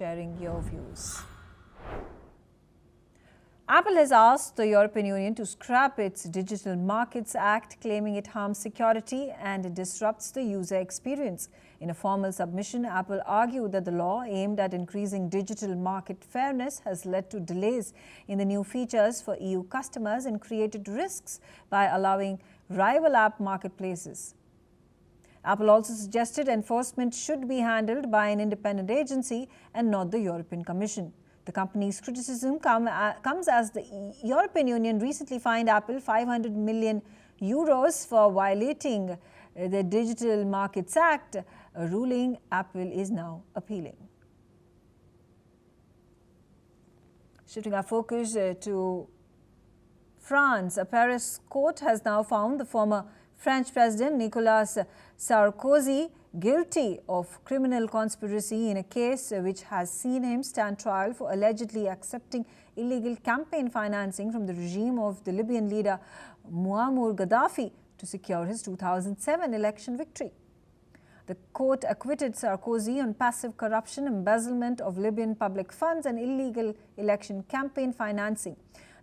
sharing your views. Apple has asked the European Union to scrap its Digital Markets Act, claiming it harms security and disrupts the user experience. In a formal submission, Apple argued that the law aimed at increasing digital market fairness has led to delays in the new features for EU customers and created risks by allowing rival app marketplaces. Apple also suggested enforcement should be handled by an independent agency and not the European Commission. The company's criticism comes as the European Union recently fined Apple 500 million euros for violating the Digital Markets Act, a ruling Apple is now appealing. Shifting our focus to France, a Paris court has now found the former French President Nicolas Sarkozy guilty of criminal conspiracy in a case which has seen him stand trial for allegedly accepting illegal campaign financing from the regime of the Libyan leader Muammar Gaddafi to secure his 2007 election victory. The court acquitted Sarkozy on passive corruption, embezzlement of Libyan public funds and illegal election campaign financing.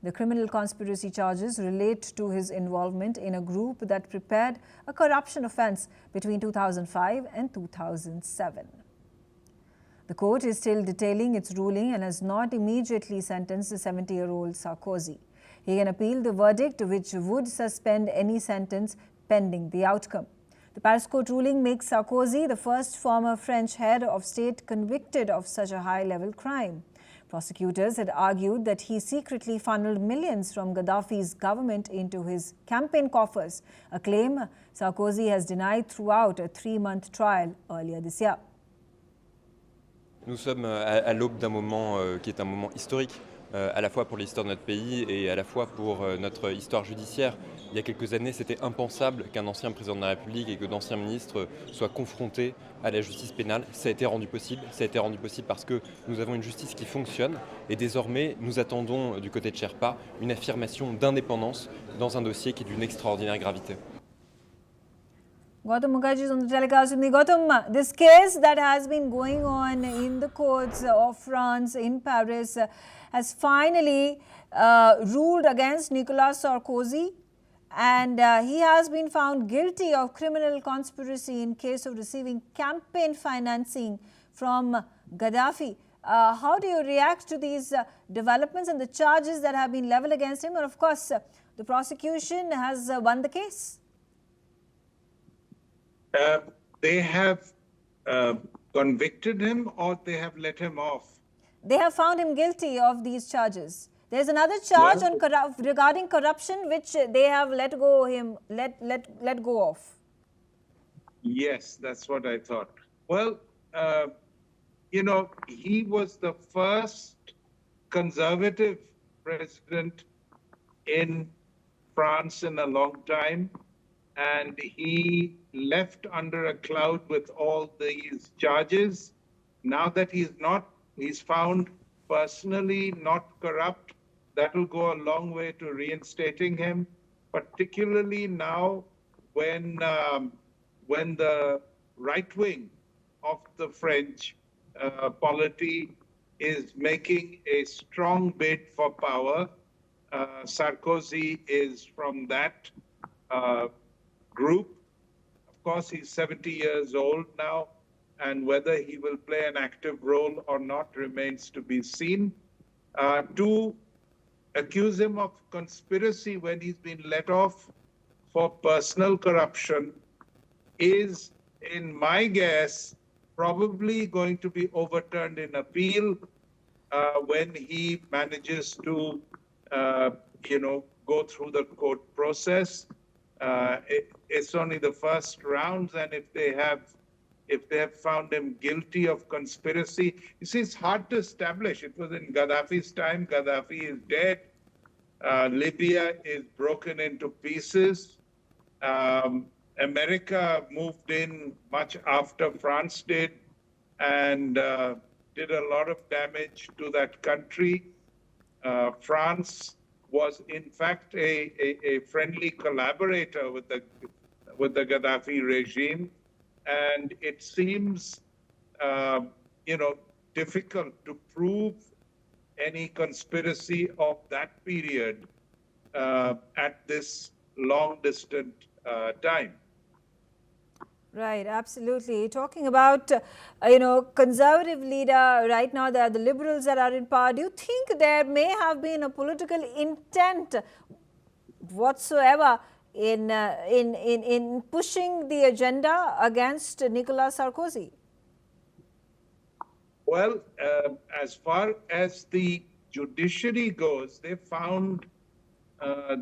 The criminal conspiracy charges relate to his involvement in a group that prepared a corruption offense between 2005 and 2007. The court is still detailing its ruling and has not immediately sentenced the 70-year-old Sarkozy. He can appeal the verdict, which would suspend any sentence pending the outcome. The Paris court ruling makes Sarkozy the first former French head of state convicted of such a high-level crime. Prosecutors had argued that he secretly funneled millions from Gaddafi's government into his campaign coffers, a claim Sarkozy has denied throughout a 3-month trial earlier this year. Nous sommes à l'aube d'un moment qui est un moment historique, à la fois pour l'histoire de notre pays et à la fois pour notre histoire judiciaire. Il y a quelques années, c'était impensable qu'un ancien président de la République et que d'anciens ministres soient confrontés à la justice pénale. Ça a été rendu possible. Ça a été rendu possible parce que nous avons une justice qui fonctionne et désormais, nous attendons du côté de Sherpa une affirmation d'indépendance dans un dossier qui est d'une extraordinaire gravité. Gautam Mukherjee is on the telecast with me. Gautam, this case that has been going on in the courts of France in Paris has finally ruled against Nicolas Sarkozy, and he has been found guilty of criminal conspiracy in case of receiving campaign financing from Gaddafi. How do you react to these developments and the charges that have been leveled against him? And of course, the prosecution has won the case. They have convicted him, or they have let him off? They have found him guilty of these charges. There's another charge regarding corruption which they have let go of. Yes, that's what I thought. Well, you know, he was the first conservative president in France in a long time, and he left under a cloud with all these charges. Now that he's found personally not corrupt, that will go a long way to reinstating him, particularly now when the right wing of the French polity is making a strong bid for power. Sarkozy is from that group. Of course, he's 70 years old now, and whether he will play an active role or not remains to be seen. To accuse him of conspiracy when he's been let off for personal corruption is, in my guess, probably going to be overturned in appeal when he manages to, go through the court process. It's only the first rounds, and if they have found him guilty of conspiracy, you see, it's hard to establish. It was in Gaddafi's time. Gaddafi is dead. Libya is broken into pieces. America moved in much after France did, and did a lot of damage to that country. France was in fact a friendly collaborator with the Gaddafi regime, and it seems difficult to prove any conspiracy of that period at this long distant time. Right, absolutely. Talking about, conservative leader, right now there are the liberals that are in power. Do you think there may have been a political intent whatsoever in pushing the agenda against Nicolas Sarkozy? Well, as far as the judiciary goes, they found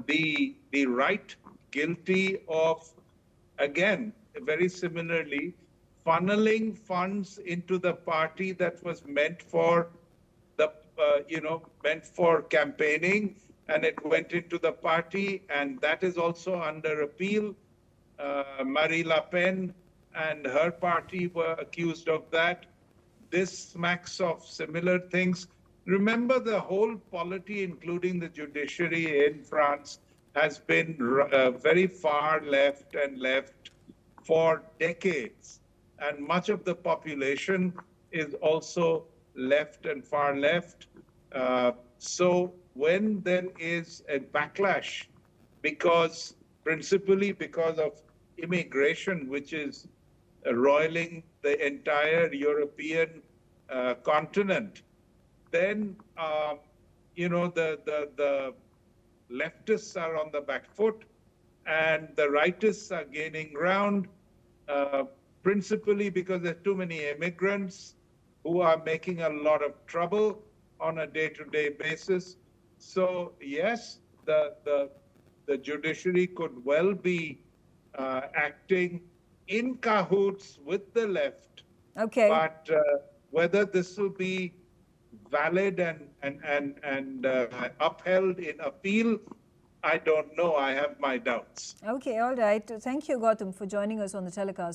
the right guilty of, again, very similarly, funneling funds into the party that was meant for the, meant for campaigning, and it went into the party, and that is also under appeal. Marine Le Pen and her party were accused of that. This smacks of similar things. Remember, the whole polity, including the judiciary in France, has been very far left and left for decades. And much of the population is also left and far left. So when there is a backlash, principally because of immigration, which is roiling the entire European continent, then the leftists are on the back foot, and the rightists are gaining ground, principally because there are too many immigrants who are making a lot of trouble on a day-to-day basis. So yes, the judiciary could well be acting in cahoots with the left. Okay. But whether this will be valid and upheld in appeal, I don't know. I have my doubts. Okay, all right. Thank you, Gautam, for joining us on the telecast.